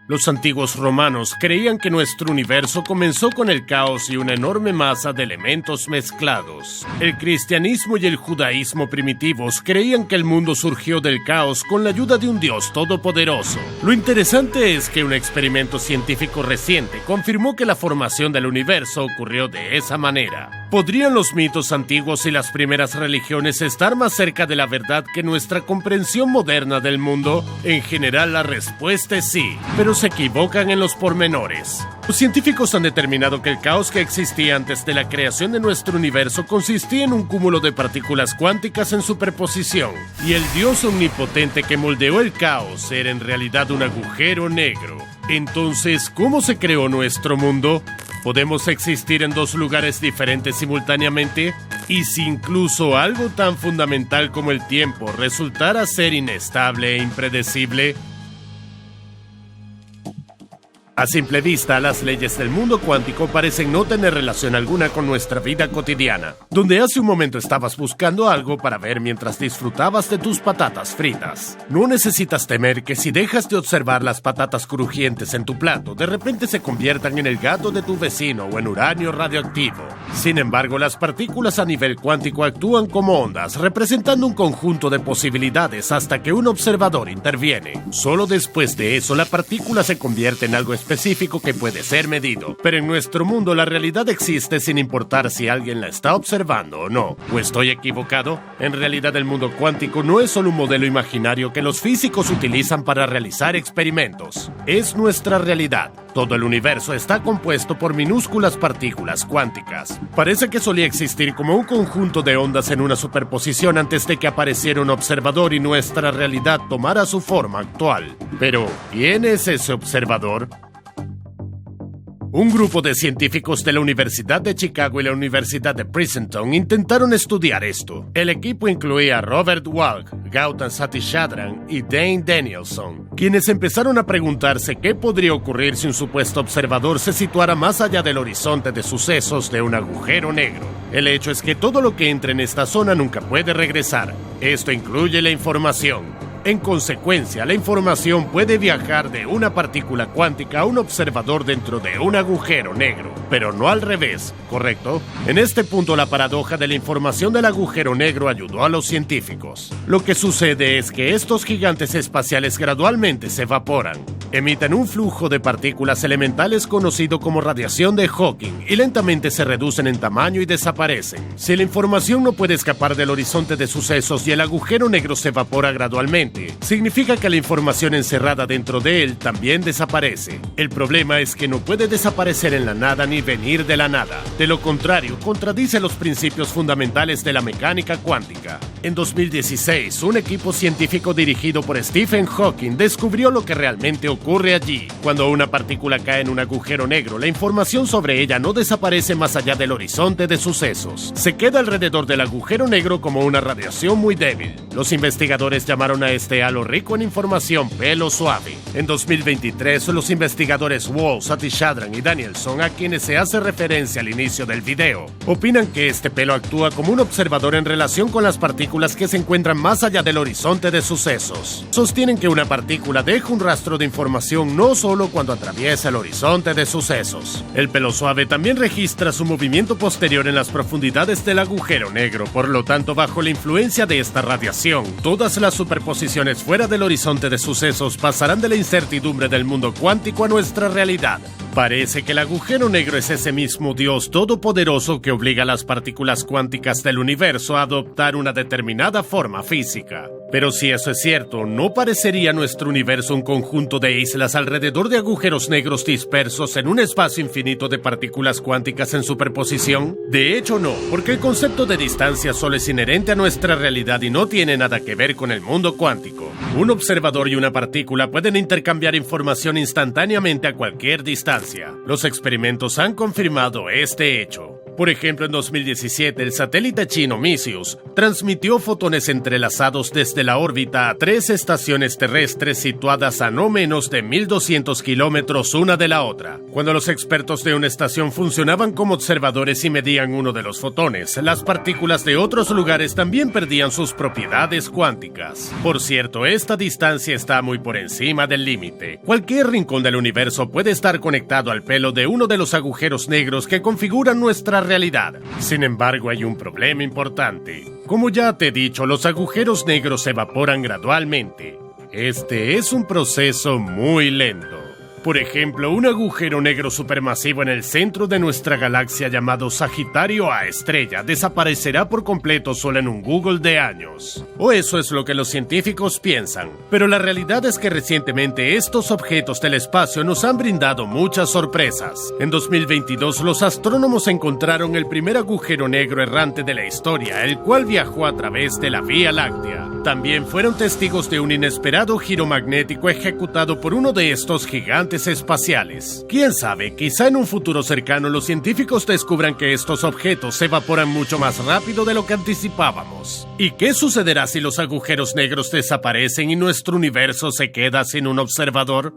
Los antiguos romanos creían que nuestro universo comenzó con el caos y una enorme masa de elementos mezclados. El cristianismo y el judaísmo primitivos creían que el mundo surgió del caos con la ayuda de un Dios todopoderoso. Lo interesante es que un experimento científico reciente confirmó que la formación del universo ocurrió de esa manera. ¿Podrían los mitos antiguos y las primeras religiones estar más cerca de la verdad que nuestra comprensión moderna del mundo? En general, la respuesta es sí, pero se equivocan en los pormenores. Los científicos han determinado que el caos que existía antes de la creación de nuestro universo consistía en un cúmulo de partículas cuánticas en superposición, y el Dios omnipotente que moldeó el caos era en realidad un agujero negro. Entonces, ¿cómo se creó nuestro mundo? ¿Podemos existir en dos lugares diferentes simultáneamente? ¿Y si incluso algo tan fundamental como el tiempo resultara ser inestable e impredecible? A simple vista, las leyes del mundo cuántico parecen no tener relación alguna con nuestra vida cotidiana, donde hace un momento estabas buscando algo para ver mientras disfrutabas de tus patatas fritas. No necesitas temer que si dejas de observar las patatas crujientes en tu plato, de repente se conviertan en el gato de tu vecino o en uranio radioactivo. Sin embargo, las partículas a nivel cuántico actúan como ondas, representando un conjunto de posibilidades hasta que un observador interviene. Solo después de eso, la partícula se convierte en algo específico que puede ser medido. Pero en nuestro mundo la realidad existe sin importar si alguien la está observando o no. ¿O estoy equivocado? En realidad el mundo cuántico no es solo un modelo imaginario que los físicos utilizan para realizar experimentos. Es nuestra realidad. Todo el universo está compuesto por minúsculas partículas cuánticas. Parece que solía existir como un conjunto de ondas en una superposición antes de que apareciera un observador y nuestra realidad tomara su forma actual. Pero, ¿quién es ese observador? Un grupo de científicos de la Universidad de Chicago y la Universidad de Princeton intentaron estudiar esto. El equipo incluía a Robert Walk, Gautam Sathishadran y Dane Danielson, quienes empezaron a preguntarse qué podría ocurrir si un supuesto observador se situara más allá del horizonte de sucesos de un agujero negro. El hecho es que todo lo que entre en esta zona nunca puede regresar. Esto incluye la información. En consecuencia, la información puede viajar de una partícula cuántica a un observador dentro de un agujero negro, pero no al revés, ¿correcto? En este punto, la paradoja de la información del agujero negro ayudó a los científicos. Lo que sucede es que estos gigantes espaciales gradualmente se evaporan. Emiten un flujo de partículas elementales conocido como radiación de Hawking y lentamente se reducen en tamaño y desaparecen. Si la información no puede escapar del horizonte de sucesos y el agujero negro se evapora gradualmente, significa que la información encerrada dentro de él también desaparece. El problema es que no puede desaparecer en la nada ni venir de la nada. De lo contrario, contradice los principios fundamentales de la mecánica cuántica. En 2016, un equipo científico dirigido por Stephen Hawking descubrió lo que realmente ocurre allí. Cuando una partícula cae en un agujero negro, la información sobre ella no desaparece más allá del horizonte de sucesos. Se queda alrededor del agujero negro como una radiación muy débil. Los investigadores llamaron a este halo rico en información pelo suave. En 2023, los investigadores Wall, Sathishadran y Danielson, a quienes se hace referencia al inicio del video, opinan que este pelo actúa como un observador en relación con las partículas que se encuentran más allá del horizonte de sucesos. Sostienen que una partícula deja un rastro de información no solo cuando atraviesa el horizonte de sucesos. El pelo suave también registra su movimiento posterior en las profundidades del agujero negro, por lo tanto, bajo la influencia de esta radiación, todas las superposiciones fuera del horizonte de sucesos pasarán de la incertidumbre del mundo cuántico a nuestra realidad. Parece que el agujero negro es ese mismo Dios todopoderoso que obliga a las partículas cuánticas del universo a adoptar una determinada forma física. Pero si eso es cierto, ¿no parecería nuestro universo un conjunto de islas alrededor de agujeros negros dispersos en un espacio infinito de partículas cuánticas en superposición? De hecho, no, porque el concepto de distancia solo es inherente a nuestra realidad y no tiene nada que ver con el mundo cuántico. Un observador y una partícula pueden intercambiar información instantáneamente a cualquier distancia. Los experimentos han confirmado este hecho. Por ejemplo, en 2017, el satélite chino Misius transmitió fotones entrelazados desde la órbita a 3 estaciones terrestres situadas a no menos de 1.200 kilómetros una de la otra. Cuando los expertos de una estación funcionaban como observadores y medían uno de los fotones, las partículas de otros lugares también perdían sus propiedades cuánticas. Por cierto, esta distancia está muy por encima del límite. Cualquier rincón del universo puede estar conectado al pelo de uno de los agujeros negros que configuran nuestra realidad. Sin embargo, hay un problema importante. Como ya te he dicho, los agujeros negros se evaporan gradualmente. Este es un proceso muy lento. Por ejemplo, un agujero negro supermasivo en el centro de nuestra galaxia llamado Sagitario A estrella desaparecerá por completo solo en un Google de años. O eso es lo que los científicos piensan. Pero la realidad es que recientemente estos objetos del espacio nos han brindado muchas sorpresas. En 2022 los astrónomos encontraron el primer agujero negro errante de la historia, el cual viajó a través de la Vía Láctea. También fueron testigos de un inesperado giro magnético ejecutado por uno de estos gigantes espaciales. Quién sabe, quizá en un futuro cercano los científicos descubran que estos objetos se evaporan mucho más rápido de lo que anticipábamos. ¿Y qué sucederá si los agujeros negros desaparecen y nuestro universo se queda sin un observador?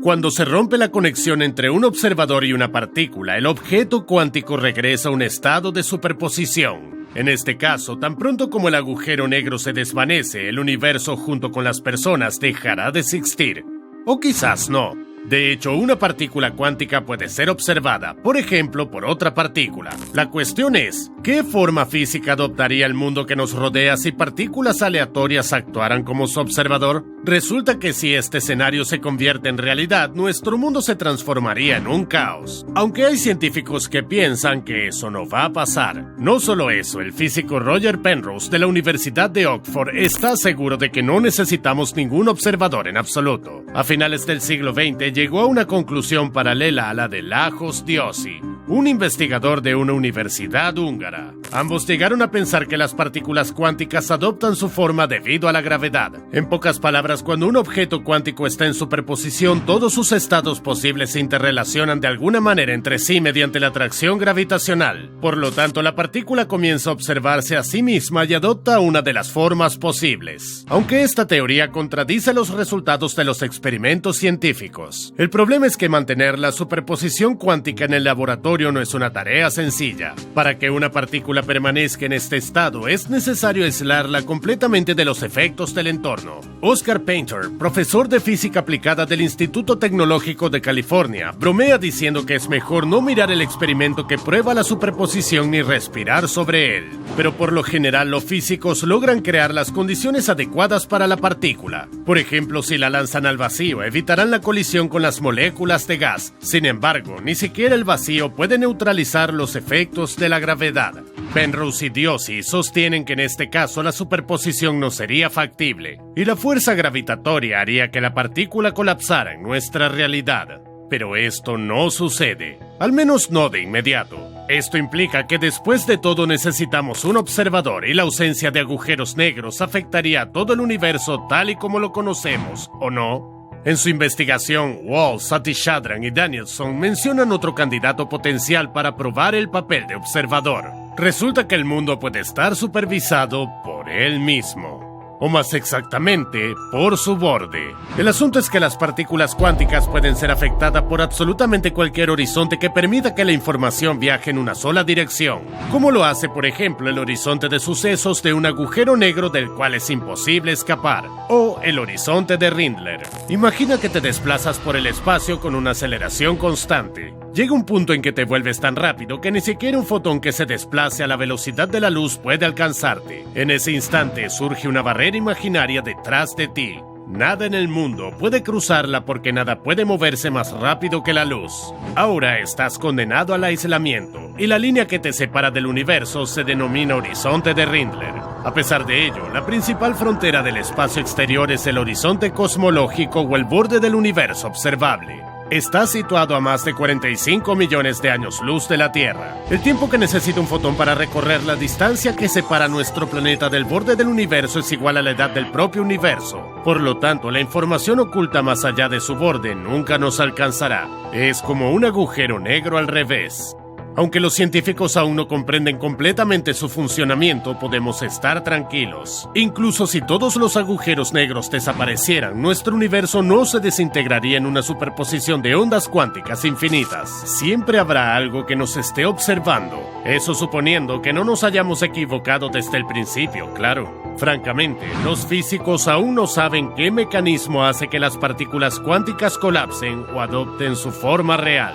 Cuando se rompe la conexión entre un observador y una partícula, el objeto cuántico regresa a un estado de superposición. En este caso, tan pronto como el agujero negro se desvanece, el universo junto con las personas dejará de existir. O quizás no. De hecho, una partícula cuántica puede ser observada, por ejemplo, por otra partícula. La cuestión es, ¿qué forma física adoptaría el mundo que nos rodea si partículas aleatorias actuaran como su observador? Resulta que si este escenario se convierte en realidad, nuestro mundo se transformaría en un caos. Aunque hay científicos que piensan que eso no va a pasar. No solo eso, el físico Roger Penrose de la Universidad de Oxford está seguro de que no necesitamos ningún observador en absoluto. A finales del siglo XX llegó a una conclusión paralela a la de Lajos Diossi, un investigador de una universidad húngara. Ambos llegaron a pensar que las partículas cuánticas adoptan su forma debido a la gravedad. En pocas palabras, cuando un objeto cuántico está en superposición, todos sus estados posibles se interrelacionan de alguna manera entre sí mediante la atracción gravitacional. Por lo tanto, la partícula comienza a observarse a sí misma y adopta una de las formas posibles. Aunque esta teoría contradice los resultados de los experimentos científicos. El problema es que mantener la superposición cuántica en el laboratorio no es una tarea sencilla. Para que una partícula permanezca en este estado, es necesario aislarla completamente de los efectos del entorno. Oscar Painter, profesor de física aplicada del Instituto Tecnológico de California, bromea diciendo que es mejor no mirar el experimento que prueba la superposición ni respirar sobre él. Pero por lo general, los físicos logran crear las condiciones adecuadas para la partícula. Por ejemplo, si la lanzan al vacío, evitarán la colisión con las moléculas de gas. Sin embargo, ni siquiera el vacío puede neutralizar los efectos de la gravedad. Penrose y Diossi sostienen que en este caso la superposición no sería factible, y la fuerza gravitatoria haría que la partícula colapsara en nuestra realidad. Pero esto no sucede, al menos no de inmediato. Esto implica que después de todo necesitamos un observador y la ausencia de agujeros negros afectaría a todo el universo tal y como lo conocemos, ¿o no? En su investigación, Wall, Satyshadran y Danielson mencionan otro candidato potencial para probar el papel de observador. Resulta que el mundo puede estar supervisado por él mismo. O más exactamente, por su borde. El asunto es que las partículas cuánticas pueden ser afectadas por absolutamente cualquier horizonte que permita que la información viaje en una sola dirección, como lo hace, por ejemplo, el horizonte de sucesos de un agujero negro del cual es imposible escapar, o el horizonte de Rindler. Imagina que te desplazas por el espacio con una aceleración constante. Llega un punto en que te vuelves tan rápido que ni siquiera un fotón que se desplace a la velocidad de la luz puede alcanzarte. En ese instante surge una barrera imaginaria detrás de ti. Nada en el mundo puede cruzarla porque nada puede moverse más rápido que la luz. Ahora estás condenado al aislamiento, y la línea que te separa del universo se denomina horizonte de Rindler. A pesar de ello, la principal frontera del espacio exterior es el horizonte cosmológico o el borde del universo observable. Está situado a más de 45 millones de años luz de la Tierra, el tiempo que necesita un fotón para recorrer la distancia que separa nuestro planeta del borde del universo es igual a la edad del propio universo. Por lo tanto, la información oculta más allá de su borde nunca nos alcanzará. Es como un agujero negro al revés. Aunque los científicos aún no comprenden completamente su funcionamiento, podemos estar tranquilos. Incluso si todos los agujeros negros desaparecieran, nuestro universo no se desintegraría en una superposición de ondas cuánticas infinitas. Siempre habrá algo que nos esté observando. Eso suponiendo que no nos hayamos equivocado desde el principio, claro. Francamente, los físicos aún no saben qué mecanismo hace que las partículas cuánticas colapsen o adopten su forma real.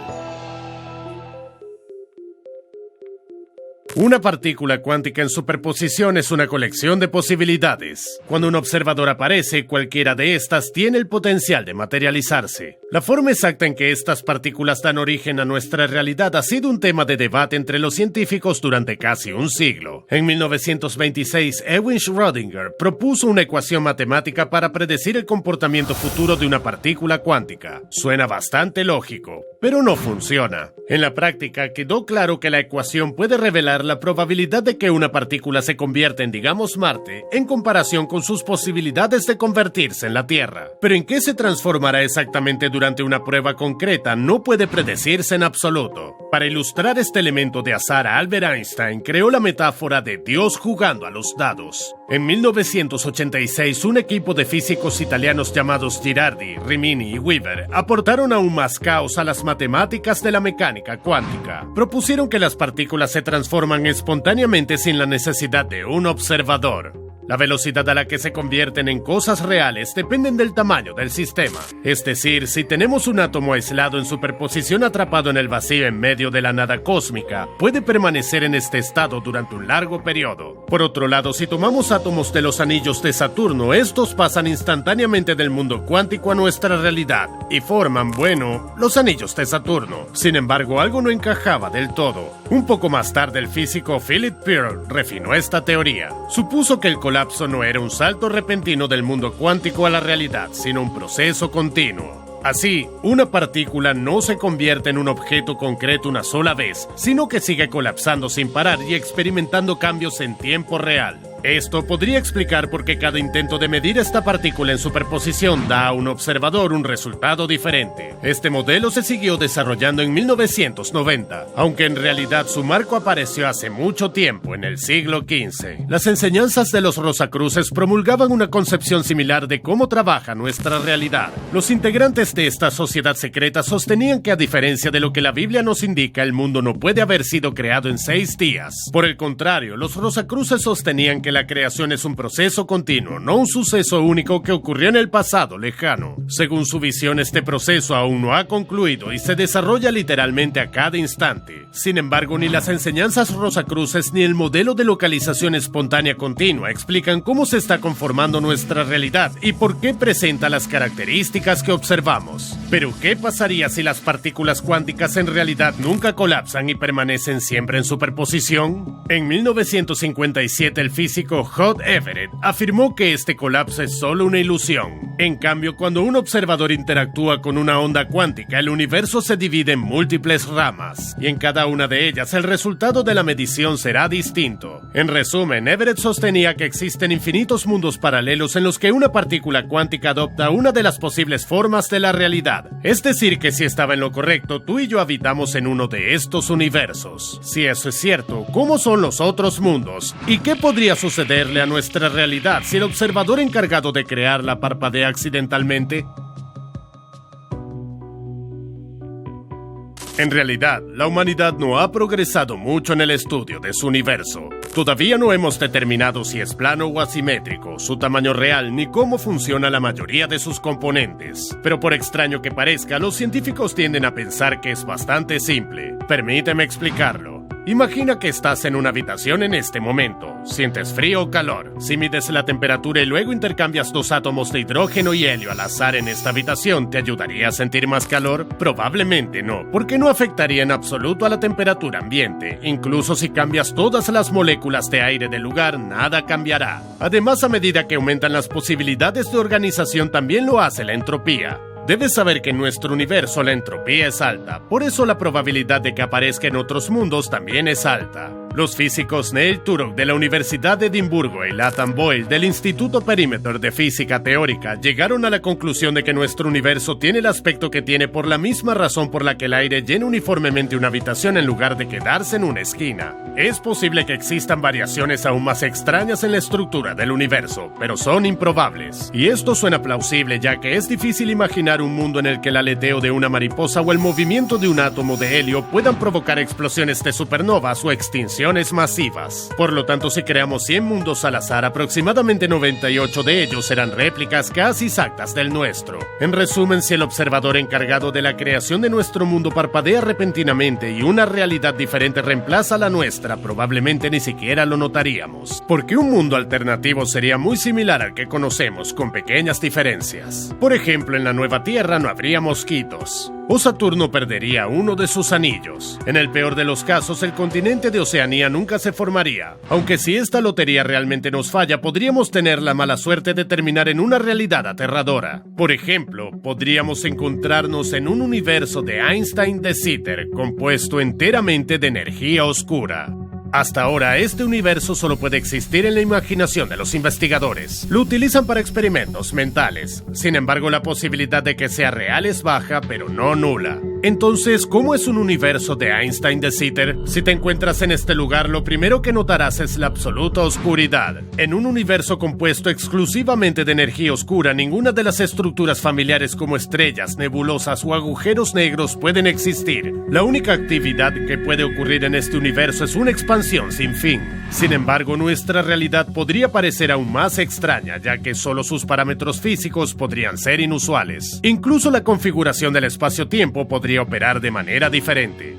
Una partícula cuántica en superposición es una colección de posibilidades. Cuando un observador aparece, cualquiera de estas tiene el potencial de materializarse. La forma exacta en que estas partículas dan origen a nuestra realidad ha sido un tema de debate entre los científicos durante casi un siglo. En 1926, Erwin Schrödinger propuso una ecuación matemática para predecir el comportamiento futuro de una partícula cuántica. Suena bastante lógico, pero no funciona. En la práctica, quedó claro que la ecuación puede revelar la probabilidad de que una partícula se convierta en, digamos, Marte, en comparación con sus posibilidades de convertirse en la Tierra. Pero en qué se transformará exactamente durante una prueba concreta no puede predecirse en absoluto. Para ilustrar este elemento de azar, Albert Einstein creó la metáfora de Dios jugando a los dados. En 1986, un equipo de físicos italianos llamados Girardi, Rimini y Weaver aportaron aún más caos a las matemáticas de la mecánica cuántica. Propusieron que las partículas se transforman espontáneamente sin la necesidad de un observador. La velocidad a la que se convierten en cosas reales depende del tamaño del sistema. Es decir, si tenemos un átomo aislado en superposición atrapado en el vacío en medio de la nada cósmica, puede permanecer en este estado durante un largo periodo. Por otro lado, si tomamos átomos de los anillos de Saturno, estos pasan instantáneamente del mundo cuántico a nuestra realidad y forman, bueno, los anillos de Saturno. Sin embargo, algo no encajaba del todo. Un poco más tarde, el físico Philip Pearl refinó esta teoría. Supuso que el colapso no era un salto repentino del mundo cuántico a la realidad, sino un proceso continuo. Así, una partícula no se convierte en un objeto concreto una sola vez, sino que sigue colapsando sin parar y experimentando cambios en tiempo real. Esto podría explicar por qué cada intento de medir esta partícula en superposición da a un observador un resultado diferente. Este modelo se siguió desarrollando en 1990, aunque en realidad su marco apareció hace mucho tiempo, en el siglo XV. Las enseñanzas de los Rosacruces promulgaban una concepción similar de cómo trabaja nuestra realidad. Los integrantes de esta sociedad secreta sostenían que, a diferencia de lo que la Biblia nos indica, el mundo no puede haber sido creado en 6 días. Por el contrario, los Rosacruces sostenían que la creación es un proceso continuo, no un suceso único que ocurrió en el pasado lejano. Según su visión, este proceso aún no ha concluido y se desarrolla literalmente a cada instante. Sin embargo, ni las enseñanzas Rosacruces ni el modelo de localización espontánea continua explican cómo se está conformando nuestra realidad y por qué presenta las características que observamos. Pero, ¿qué pasaría si las partículas cuánticas en realidad nunca colapsan y permanecen siempre en superposición? En 1957, el físico Hugh Everett afirmó que este colapso es solo una ilusión. En cambio, cuando un observador interactúa con una onda cuántica, el universo se divide en múltiples ramas, y en cada una de ellas el resultado de la medición será distinto. En resumen, Everett sostenía que existen infinitos mundos paralelos en los que una partícula cuántica adopta una de las posibles formas de la realidad. Es decir, que si estaba en lo correcto, tú y yo habitamos en uno de estos universos. Si eso es cierto, ¿cómo son los otros mundos? ¿Y qué podría sucederle a nuestra realidad si el observador encargado de crearla parpadea accidentalmente? En realidad, la humanidad no ha progresado mucho en el estudio de su universo. Todavía no hemos determinado si es plano o asimétrico, su tamaño real, ni cómo funciona la mayoría de sus componentes. Pero por extraño que parezca, los científicos tienden a pensar que es bastante simple. Permíteme explicarlo. Imagina que estás en una habitación en este momento. ¿Sientes frío o calor? Si mides la temperatura y luego intercambias 2 átomos de hidrógeno y helio al azar en esta habitación, ¿te ayudaría a sentir más calor? Probablemente no, porque no afectaría en absoluto a la temperatura ambiente. Incluso si cambias todas las moléculas de aire del lugar, nada cambiará. Además, a medida que aumentan las posibilidades de organización, también lo hace la entropía. Debes saber que en nuestro universo la entropía es alta, por eso la probabilidad de que aparezca en otros mundos también es alta. Los físicos Neil Turok de la Universidad de Edimburgo y Latham Boyle del Instituto Perimeter de Física Teórica llegaron a la conclusión de que nuestro universo tiene el aspecto que tiene por la misma razón por la que el aire llena uniformemente una habitación en lugar de quedarse en una esquina. Es posible que existan variaciones aún más extrañas en la estructura del universo, pero son improbables. Y esto suena plausible ya que es difícil imaginar un mundo en el que el aleteo de una mariposa o el movimiento de un átomo de helio puedan provocar explosiones de supernovas o extinciones masivas. Por lo tanto, si creamos 100 mundos al azar, aproximadamente 98 de ellos serán réplicas casi exactas del nuestro. En resumen, si el observador encargado de la creación de nuestro mundo parpadea repentinamente y una realidad diferente reemplaza la nuestra, probablemente ni siquiera lo notaríamos, porque un mundo alternativo sería muy similar al que conocemos, con pequeñas diferencias. Por ejemplo, en la nueva Tierra no habría mosquitos, o Saturno perdería uno de sus anillos. En el peor de los casos, el continente de Oceanía nunca se formaría. Aunque si esta lotería realmente nos falla, podríamos tener la mala suerte de terminar en una realidad aterradora. Por ejemplo, podríamos encontrarnos en un universo de Einstein de Sitter, compuesto enteramente de energía oscura. Hasta ahora, este universo solo puede existir en la imaginación de los investigadores. Lo utilizan para experimentos mentales. Sin embargo, la posibilidad de que sea real es baja, pero no nula. Entonces, ¿cómo es un universo de Einstein de Sitter? Si te encuentras en este lugar, lo primero que notarás es la absoluta oscuridad. En un universo compuesto exclusivamente de energía oscura, ninguna de las estructuras familiares como estrellas, nebulosas o agujeros negros pueden existir. La única actividad que puede ocurrir en este universo es una expansión sin fin. Sin embargo, nuestra realidad podría parecer aún más extraña, ya que solo sus parámetros físicos podrían ser inusuales. Incluso la configuración del espacio-tiempo podría operar de manera diferente.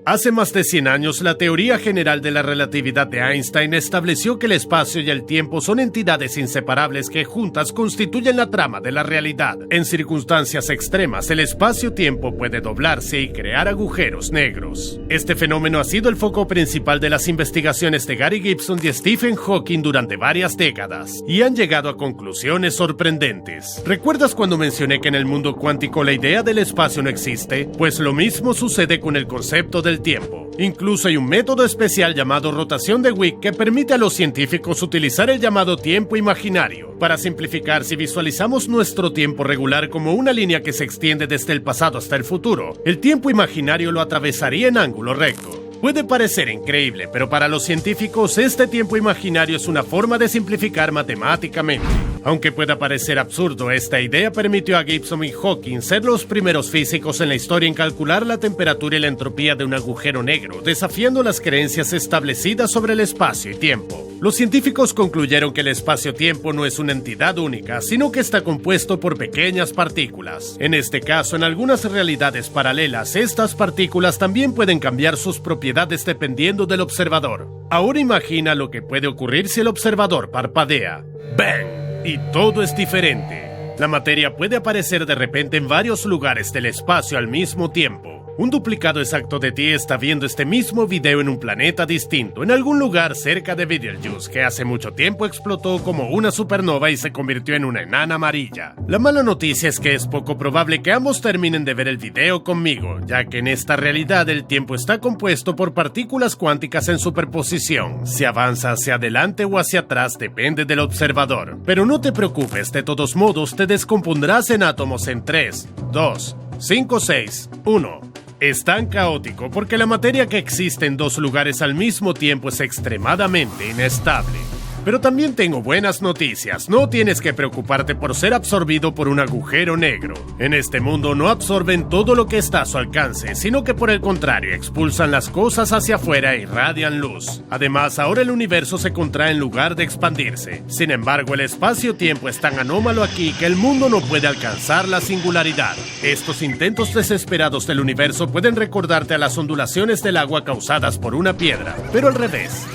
Hace más de 100 años, la teoría general de la relatividad de Einstein estableció que el espacio y el tiempo son entidades inseparables que juntas constituyen la trama de la realidad. En circunstancias extremas, el espacio-tiempo puede doblarse y crear agujeros negros. Este fenómeno ha sido el foco principal de las investigaciones de Gary Gibson y Stephen Hawking durante varias décadas, y han llegado a conclusiones sorprendentes. ¿Recuerdas cuando mencioné que en el mundo cuántico la idea del espacio no existe? Pues lo mismo sucede con el concepto del tiempo. Incluso hay un método especial llamado rotación de Wick que permite a los científicos utilizar el llamado tiempo imaginario. Para simplificar, si visualizamos nuestro tiempo regular como una línea que se extiende desde el pasado hasta el futuro, el tiempo imaginario lo atravesaría en ángulo recto. Puede parecer increíble, pero para los científicos este tiempo imaginario es una forma de simplificar matemáticamente. Aunque pueda parecer absurdo, esta idea permitió a Gibson y Hawking ser los primeros físicos en la historia en calcular la temperatura y la entropía de un agujero negro, desafiando las creencias establecidas sobre el espacio y tiempo. Los científicos concluyeron que el espacio-tiempo no es una entidad única, sino que está compuesto por pequeñas partículas. En este caso, en algunas realidades paralelas, estas partículas también pueden cambiar sus propiedades dependiendo del observador. Ahora imagina lo que puede ocurrir si el observador parpadea. ¡Bang! Y todo es diferente. La materia puede aparecer de repente en varios lugares del espacio al mismo tiempo. Un duplicado exacto de ti está viendo este mismo video en un planeta distinto, en algún lugar cerca de Betelgeuse, que hace mucho tiempo explotó como una supernova y se convirtió en una enana amarilla. La mala noticia es que es poco probable que ambos terminen de ver el video conmigo, ya que en esta realidad el tiempo está compuesto por partículas cuánticas en superposición. Si avanza hacia adelante o hacia atrás depende del observador. Pero no te preocupes, de todos modos te descompondrás en átomos en 3, 2, 5, 6, 1... Es tan caótico porque la materia que existe en dos lugares al mismo tiempo es extremadamente inestable. Pero también tengo buenas noticias. No tienes que preocuparte por ser absorbido por un agujero negro. En este mundo no absorben todo lo que está a su alcance, sino que por el contrario expulsan las cosas hacia afuera e irradian luz. Además, ahora el universo se contrae en lugar de expandirse. Sin embargo, el espacio-tiempo es tan anómalo aquí que el mundo no puede alcanzar la singularidad. Estos intentos desesperados del universo pueden recordarte a las ondulaciones del agua causadas por una piedra, pero al revés.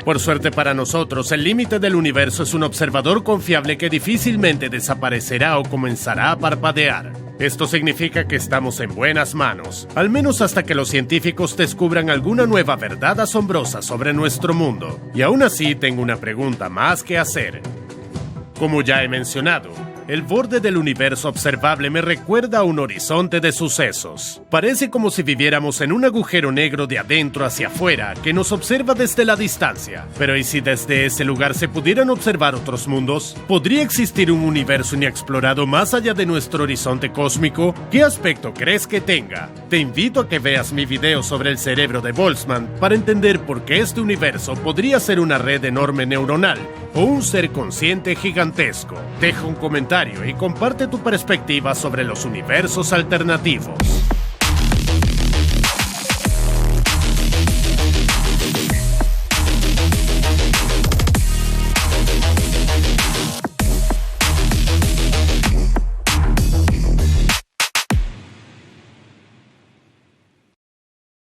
Por suerte para nosotros, el límite del universo es un observador confiable que difícilmente desaparecerá o comenzará a parpadear. Esto significa que estamos en buenas manos, al menos hasta que los científicos descubran alguna nueva verdad asombrosa sobre nuestro mundo. Y aún así tengo una pregunta más que hacer. Como ya he mencionado, El borde del universo observable me recuerda a un horizonte de sucesos. Parece como si viviéramos en un agujero negro de adentro hacia afuera que nos observa desde la distancia. Pero ¿y si desde ese lugar se pudieran observar otros mundos? ¿Podría existir un universo inexplorado más allá de nuestro horizonte cósmico? ¿Qué aspecto crees que tenga? Te invito a que veas mi video sobre el cerebro de Boltzmann para entender por qué este universo podría ser una red enorme neuronal o un ser consciente gigantesco. Deja un comentario y comparte tu perspectiva sobre los universos alternativos.